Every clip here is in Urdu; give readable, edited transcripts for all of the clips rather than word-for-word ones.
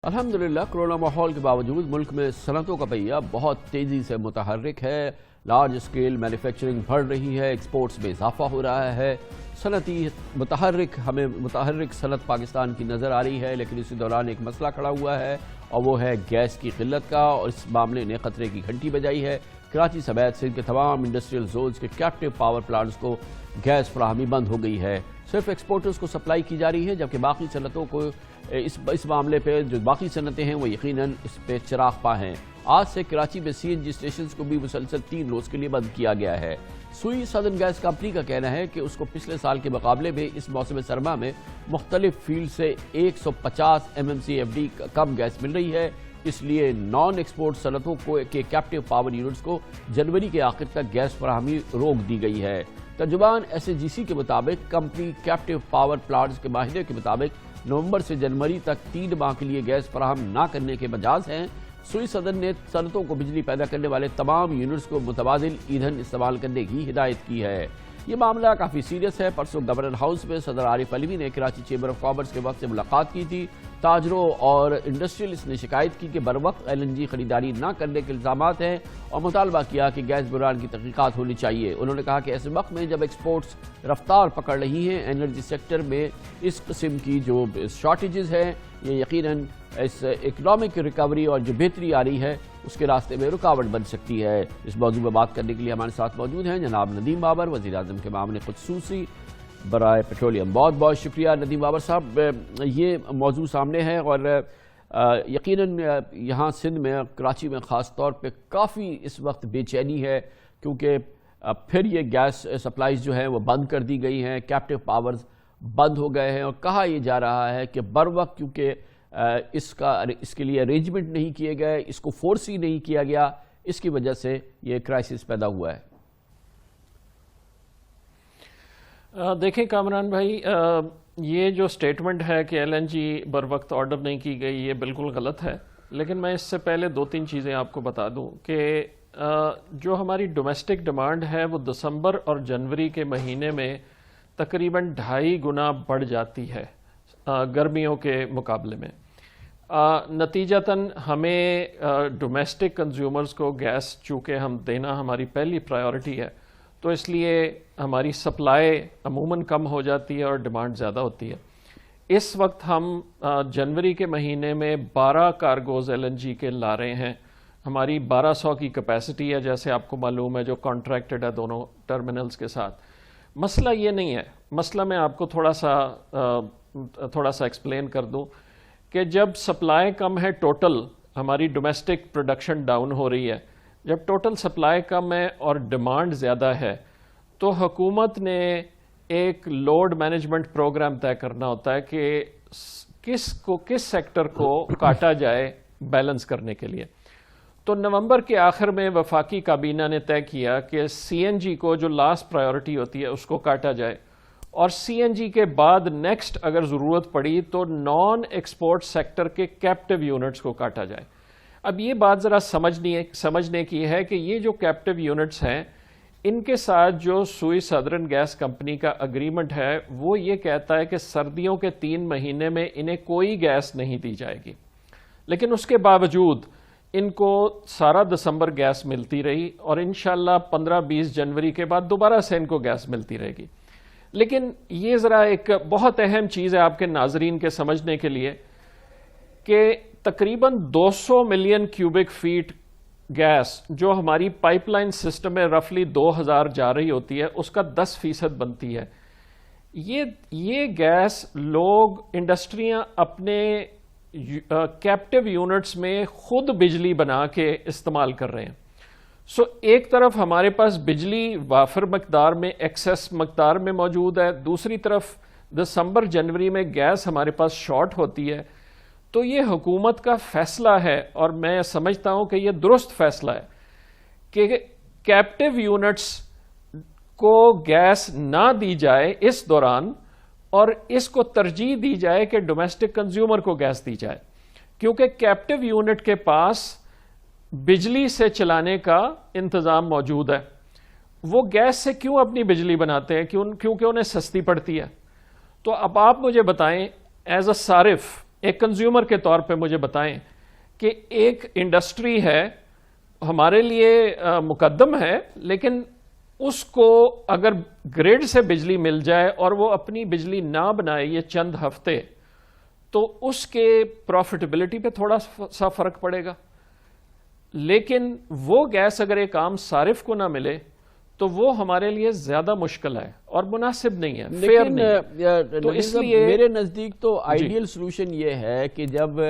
الحمدللہ کورونا ماحول کے باوجود ملک میں صنعتوں کا پہیہ بہت تیزی سے متحرک ہے. لارج اسکیل مینوفیکچرنگ بڑھ رہی ہے, ایکسپورٹس میں اضافہ ہو رہا ہے. صنعتی متحرک صنعت پاکستان کی نظر آ رہی ہے, لیکن اسی دوران ایک مسئلہ کھڑا ہوا ہے اور وہ ہے گیس کی قلت کا, اور اس معاملے نے خطرے کی گھنٹی بجائی ہے. کراچی سمیت سندھ کے تمام انڈسٹریل زونز کے کیپٹیو پاور پلانٹس کو گیس فراہمی بند ہو گئی ہے. صرف ایکسپورٹرز کو سپلائی کی جا رہی ہے, جبکہ باقی صنعتوں کو اس معاملے پہ جو باقی صنعتیں ہیں وہ یقیناً اس پہ چراغ پا ہیں. آج سے کراچی میں سی این جی اسٹیشنز کو بھی مسلسل 3 روز کے لیے بند کیا گیا ہے. سوئی سدرن گیس کمپنی کا کہنا ہے کہ اس کو پچھلے سال کے مقابلے میں اس موسم سرما میں مختلف فیلڈ سے 150 MMCFD کم گیس مل رہی ہے. اس لیے نان ایکسپورٹ صنعتوں کے کیپٹیو پاور یونٹس کو جنوری کے آخر تک گیس فراہمی روک دی گئی ہے. ترجمان SAGC کے مطابق کمپنی کیپٹیو پاور پلانٹس کے معاہدے کے مطابق نومبر سے جنوری تک 3 ماہ کے لیے گیس فراہم نہ کرنے کے مجاز ہیں. سوئی صدر نے صنعتوں کو بجلی پیدا کرنے والے تمام یونٹس کو متبادل ایندھن استعمال کرنے کی ہدایت کی ہے. یہ معاملہ کافی سیریس ہے. پرسوں گورنر ہاؤس میں صدر عارف علوی نے کراچی چیمبر آف کامرس کے وقت سے ملاقات کی تھی. تاجروں اور انڈسٹریلسٹ نے شکایت کی کہ بروقت LNG خریداری نہ کرنے کے الزامات ہیں اور مطالبہ کیا کہ گیس بحران کی تحقیقات ہونی چاہیے. انہوں نے کہا کہ ایسے وقت میں جب ایکسپورٹس رفتار پکڑ رہی ہیں, انرجی سیکٹر میں اس قسم کی جو شارٹیجز ہیں یہ یقیناً اس اکنامک ریکوری اور جو بہتری آ رہی ہے اس کے راستے میں رکاوٹ بن سکتی ہے. اس موضوع پر بات کرنے کے لیے ہمارے ساتھ موجود ہیں جناب ندیم بابر, وزیر اعظم کے معاملے خصوصی برائے پیٹرولیم. بہت بہت شکریہ ندیم بابر صاحب. یہ موضوع سامنے ہے اور یقیناً یہاں سندھ میں, کراچی میں خاص طور پہ کافی اس وقت بے چینی ہے, کیونکہ پھر یہ گیس سپلائیز جو ہیں وہ بند کر دی گئی ہیں, کیپٹیو پاورز بند ہو گئے ہیں, اور کہا یہ جا رہا ہے کہ بر وقت کیونکہ اس کے لیے ارینجمنٹ نہیں کیے گئے, اس کو فورسی نہیں کیا گیا, اس کی وجہ سے یہ کرائسس پیدا ہوا ہے. دیکھیں کامران بھائی, یہ جو سٹیٹمنٹ ہے کہ LNG بر وقت آرڈر نہیں کی گئی, یہ بالکل غلط ہے. لیکن میں اس سے پہلے 2-3 چیزیں آپ کو بتا دوں کہ جو ہماری ڈومیسٹک ڈیمانڈ ہے وہ دسمبر اور جنوری کے مہینے میں تقریباً 2.5 گنا بڑھ جاتی ہے گرمیوں کے مقابلے میں. نتیجتاً ہمیں ڈومیسٹک کنزیومرز کو گیس چونکہ ہم دینا ہماری پہلی پرائیورٹی ہے, تو اس لیے ہماری سپلائی عموماً کم ہو جاتی ہے اور ڈیمانڈ زیادہ ہوتی ہے. اس وقت ہم جنوری کے مہینے میں 12 کارگوز LNG کے لا رہے ہیں. ہماری 1200 کی کیپیسٹی ہے, جیسے آپ کو معلوم ہے, جو کانٹریکٹڈ ہے دونوں ٹرمینلز کے ساتھ. مسئلہ یہ نہیں ہے. مسئلہ میں آپ کو تھوڑا سا ایکسپلین کر دوں کہ جب سپلائی کم ہے, ٹوٹل ہماری ڈومیسٹک پروڈکشن ڈاؤن ہو رہی ہے, جب ٹوٹل سپلائی کم ہے اور ڈیمانڈ زیادہ ہے, تو حکومت نے ایک لوڈ مینجمنٹ پروگرام طے کرنا ہوتا ہے کہ کس سیکٹر کو کاٹا جائے بیلنس کرنے کے لیے. تو نومبر کے آخر میں وفاقی کابینہ نے طے کیا کہ CNG کو جو لاسٹ پرائیورٹی ہوتی ہے اس کو کاٹا جائے, اور CNG کے بعد نیکسٹ اگر ضرورت پڑی تو نان ایکسپورٹ سیکٹر کے کیپٹیو یونٹس کو کاٹا جائے. اب یہ بات ذرا سمجھنے کی ہے کہ یہ جو کیپٹیو یونٹس ہیں ان کے ساتھ جو سوئی سدرن گیس کمپنی کا اگریمنٹ ہے وہ یہ کہتا ہے کہ سردیوں کے 3 مہینے میں انہیں کوئی گیس نہیں دی جائے گی, لیکن اس کے باوجود ان کو سارا دسمبر گیس ملتی رہی, اور انشاءاللہ 15-20 جنوری کے بعد دوبارہ سے ان کو گیس ملتی رہے گی. لیکن یہ ذرا ایک بہت اہم چیز ہے آپ کے ناظرین کے سمجھنے کے لیے کہ تقریباً 200 ملین کیوبک فیٹ گیس جو ہماری پائپ لائن سسٹم میں رفلی 2000 جا رہی ہوتی ہے, اس کا 10% بنتی ہے. یہ گیس لوگ, انڈسٹریاں اپنے کیپٹیو یونٹس میں خود بجلی بنا کے استعمال کر رہے ہیں. ایک طرف ہمارے پاس بجلی وافر مقدار میں, ایکسیس مقدار میں موجود ہے, دوسری طرف دسمبر جنوری میں گیس ہمارے پاس شارٹ ہوتی ہے. تو یہ حکومت کا فیصلہ ہے, اور میں سمجھتا ہوں کہ یہ درست فیصلہ ہے کہ کیپٹیو یونٹس کو گیس نہ دی جائے اس دوران, اور اس کو ترجیح دی جائے کہ ڈومیسٹک کنزیومر کو گیس دی جائے, کیونکہ کیپٹیو یونٹ کے پاس بجلی سے چلانے کا انتظام موجود ہے. وہ گیس سے کیوں اپنی بجلی بناتے ہیں؟ کیونکہ انہیں سستی پڑتی ہے. تو اب آپ مجھے بتائیں ایز اے صارف ایک کنزیومر کے طور پہ مجھے بتائیں کہ ایک انڈسٹری ہے ہمارے لیے مقدم ہے، لیکن اس کو اگر گریڈ سے بجلی مل جائے اور وہ اپنی بجلی نہ بنائے یہ چند ہفتے، تو اس کے پروفٹیبلٹی پہ تھوڑا سا فرق پڑے گا. لیکن وہ گیس اگر ایک عام صارف کو نہ ملے تو وہ ہمارے لیے زیادہ مشکل ہے اور مناسب نہیں ہے، فیئر نہیں ہے. تو اس لیے میرے نزدیک تو آئیڈیل سلوشن یہ ہے کہ جب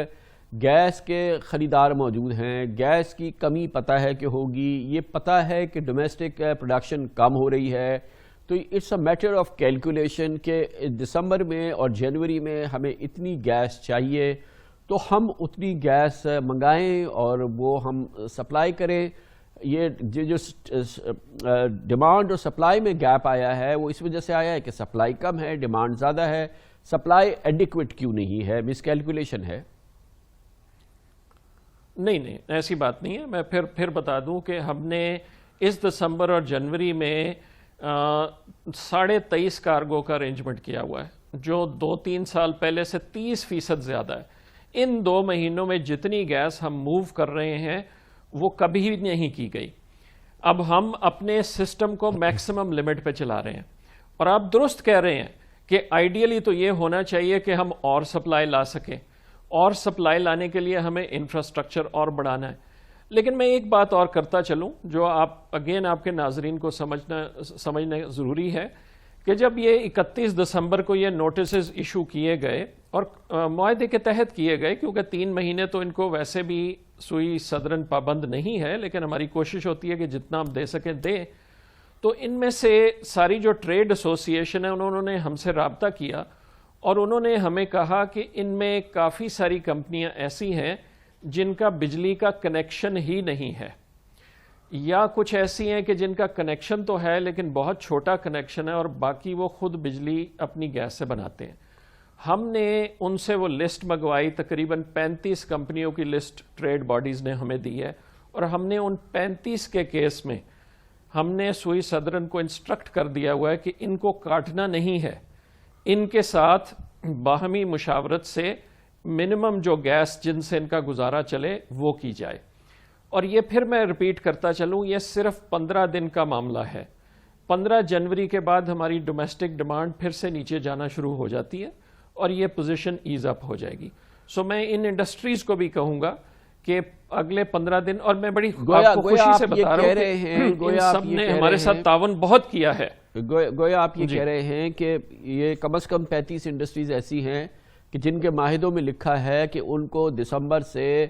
گیس کے خریدار موجود ہیں، گیس کی کمی پتہ ہے کہ ہوگی، یہ پتہ ہے کہ ڈومیسٹک پروڈکشن کم ہو رہی ہے، تو it's a matter of calculation کہ دسمبر میں اور جنوری میں ہمیں اتنی گیس چاہیے تو ہم اتنی گیس منگائیں اور وہ ہم سپلائی کریں. یہ جو ڈیمانڈ اور سپلائی میں گیپ آیا ہے وہ اس وجہ سے آیا ہے کہ سپلائی کم ہے، ڈیمانڈ زیادہ ہے. سپلائی ایڈیکویٹ کیوں نہیں ہے؟ مس کیلکولیشن ہے؟ نہیں، ایسی بات نہیں ہے. میں پھر بتا دوں کہ ہم نے اس دسمبر اور جنوری میں 23.5 کارگو کا ارینجمنٹ کیا ہوا ہے، جو 2-3 سال پہلے سے 30% زیادہ ہے. ان 2 مہینوں میں جتنی گیس ہم موو کر رہے ہیں وہ کبھی نہیں کی گئی. اب ہم اپنے سسٹم کو میکسیمم لمٹ پہ چلا رہے ہیں. اور آپ درست کہہ رہے ہیں کہ آئیڈیلی تو یہ ہونا چاہیے کہ ہم اور سپلائی لا سکیں، اور سپلائی لانے کے لیے ہمیں انفراسٹرکچر اور بڑھانا ہے. لیکن میں ایک بات اور کرتا چلوں جو آپ کے ناظرین کو سمجھنا ضروری ہے کہ جب یہ 31 دسمبر کو یہ نوٹسز ایشو کیے گئے اور معاہدے کے تحت کیے گئے، کیونکہ 3 مہینے تو ان کو ویسے بھی سوئی صدرن پابند نہیں ہے، لیکن ہماری کوشش ہوتی ہے کہ جتنا ہم دے سکیں دیں. تو ان میں سے ساری جو ٹریڈ ایسوسی ایشن ہے انہوں نے ہم سے رابطہ کیا اور انہوں نے ہمیں کہا کہ ان میں کافی ساری کمپنیاں ایسی ہیں جن کا بجلی کا کنیکشن ہی نہیں ہے، یا کچھ ایسی ہیں کہ جن کا کنیکشن تو ہے لیکن بہت چھوٹا کنیکشن ہے اور باقی وہ خود بجلی اپنی گیس سے بناتے ہیں. ہم نے ان سے وہ لسٹ منگوائی، تقریباً 35 کمپنیوں کی لسٹ ٹریڈ باڈیز نے ہمیں دی ہے، اور ہم نے ان 35 کے کیس میں ہم نے سوئی صدرن کو انسٹرکٹ کر دیا ہوا ہے کہ ان کو کاٹنا نہیں ہے، ان کے ساتھ باہمی مشاورت سے منیمم جو گیس جن سے ان کا گزارا چلے وہ کی جائے. اور یہ پھر میں ریپیٹ کرتا چلوں، یہ صرف 15 دن کا معاملہ ہے. 15 جنوری کے بعد ہماری ڈومیسٹک ڈیمانڈ پھر سے نیچے جانا شروع ہو جاتی ہے اور یہ پوزیشن ایز اپ ہو جائے گی. سو میں ان انڈسٹریز کو بھی کہوں گا کہ اگلے 15 دن، اور میں بڑی آپ کو خوشی سے بتا رہا ہوں کہ ان سب نے ہمارے ساتھ تعاون بہت کیا ہے. گویا آپ یہ کہہ رہے ہیں کہ یہ کم از کم 35 انڈسٹریز ایسی ہیں کہ جن کے معاہدوں میں لکھا ہے کہ ان کو دسمبر سے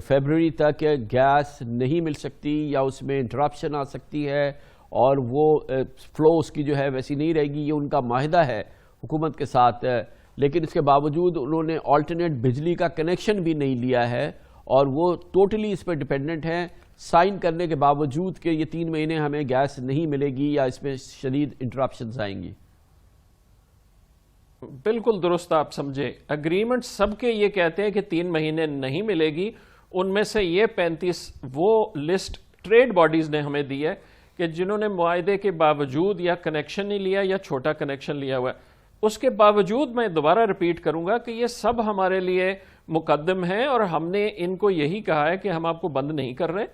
فیبروری تک گیس نہیں مل سکتی یا اس میں انٹرپشن آ سکتی ہے اور وہ فلو اس کی جو ہے ویسی نہیں رہے گی. یہ ان کا معاہدہ ہے حکومت کے ساتھ، لیکن اس کے باوجود انہوں نے آلٹرنیٹ بجلی کا کنیکشن بھی نہیں لیا ہے اور وہ ٹوٹلی اس پہ ڈیپینڈنٹ ہیں، سائن کرنے کے باوجود کہ یہ 3 مہینے ہمیں گیس نہیں ملے گی یا اس میں شدید انٹرپشنز آئیں گی. بالکل درست آپ سمجھے. اگریمنٹ سب کے یہ کہتے ہیں کہ 3 مہینے نہیں ملے گی. ان میں سے یہ 35 وہ لسٹ ٹریڈ باڈیز نے ہمیں دی ہے کہ جنہوں نے معاہدے کے باوجود یا کنیکشن نہیں لیا یا چھوٹا کنیکشن لیا ہوا ہے. اس کے باوجود میں دوبارہ ریپیٹ کروں گا کہ یہ سب ہمارے لیے مقدم ہیں اور ہم نے ان کو یہی کہا ہے کہ ہم آپ کو بند نہیں کر رہے،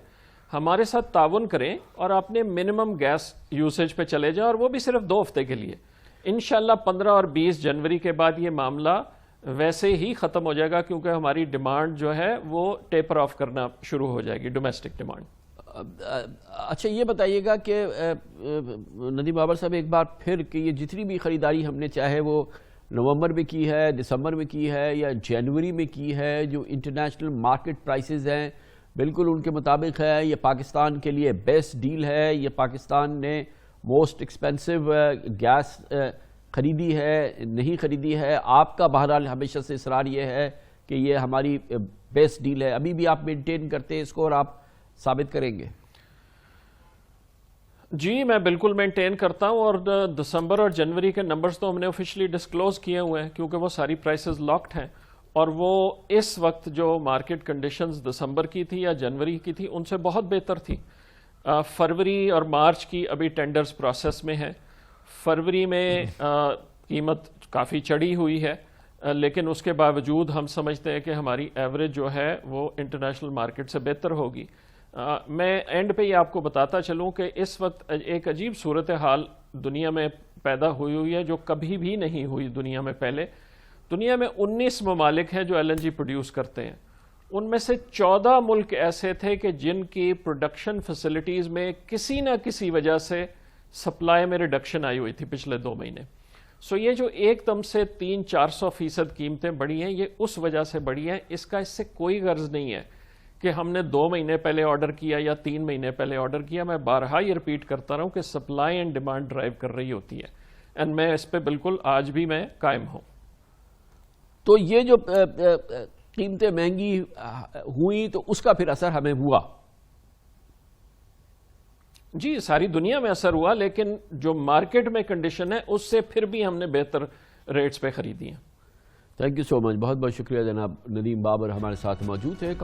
ہمارے ساتھ تعاون کریں اور اپنے منیمم گیس یوسیج پہ چلے جائیں، اور وہ بھی صرف 2 ہفتے کے لیے. انشاءاللہ 15 اور 20 جنوری کے بعد یہ معاملہ ویسے ہی ختم ہو جائے گا، کیونکہ ہماری ڈیمانڈ جو ہے وہ ٹیپر آف کرنا شروع ہو جائے گی، ڈومیسٹک ڈیمانڈ. اچھا یہ بتائیے گا کہ ندیم بابر صاحب ایک بار پھر کہ یہ جتنی بھی خریداری ہم نے چاہے وہ نومبر میں کی ہے، دسمبر میں کی ہے یا جنوری میں کی ہے، جو انٹرنیشنل مارکیٹ پرائسز ہیں بالکل ان کے مطابق ہے. یہ پاکستان کے لیے بیسٹ ڈیل ہے، یہ پاکستان نے موسٹ ایکسپینسو گیس خریدی ہے نہیں خریدی ہے. آپ کا بہرحال ہمیشہ سے اصرار یہ ہے کہ یہ ہماری بیسٹ ڈیل ہے. ابھی بھی آپ مینٹین کرتے ہیں اس کو اور آپ ثابت کریں گے؟ جی میں بالکل مینٹین کرتا ہوں، اور دسمبر اور جنوری کے نمبرز تو ہم نے آفیشلی ڈسکلوز کیے ہوئے ہیں کیونکہ وہ ساری پرائسز لاکڈ ہیں، اور وہ اس وقت جو مارکیٹ کنڈیشنز دسمبر کی تھی یا جنوری کی تھی ان سے بہت بہتر تھی. فروری اور مارچ کی ابھی ٹینڈرز پروسیس میں ہیں. فروری میں قیمت کافی چڑھی ہوئی ہے لیکن اس کے باوجود ہم سمجھتے ہیں کہ ہماری ایوریج جو ہے وہ انٹرنیشنل مارکیٹ سے بہتر ہوگی۔ میں اینڈ پہ ہی آپ کو بتاتا چلوں کہ اس وقت ایک عجیب صورتحال دنیا میں پیدا ہوئی ہے جو کبھی بھی نہیں ہوئی دنیا میں پہلے۔ دنیا میں 19 ممالک ہیں جو LNG پروڈیوس کرتے ہیں، ان میں سے 14 ملک ایسے تھے کہ جن کی پروڈکشن فیسلٹیز میں کسی نہ کسی وجہ سے سپلائی میں ریڈکشن آئی ہوئی تھی پچھلے 2 مہینے۔ سو یہ جو ایک دم سے 300-400% قیمتیں بڑھی ہیں، یہ اس وجہ سے بڑھی ہیں۔ اس سے کوئی غرض نہیں ہے کہ ہم نے 2 مہینے پہلے آرڈر کیا یا 3 مہینے پہلے آرڈر کیا۔ میں بارہا یہ ریپیٹ کرتا رہا ہوں کہ سپلائی اینڈ ڈیمانڈ ڈرائیو کر رہی ہوتی ہے، اینڈ میں اس پہ بالکل آج بھی میں قائم ہوں۔ تو یہ جو قیمتیں مہنگی ہوئی تو اس کا پھر اثر ہمیں ہوا؟ جی ساری دنیا میں اثر ہوا، لیکن جو مارکیٹ میں کنڈیشن ہے اس سے پھر بھی ہم نے بہتر ریٹس پہ خریدی ہیں۔ تھینک یو سو مچ، بہت بہت شکریہ جناب ندیم بابر ہمارے ساتھ موجود ہیں۔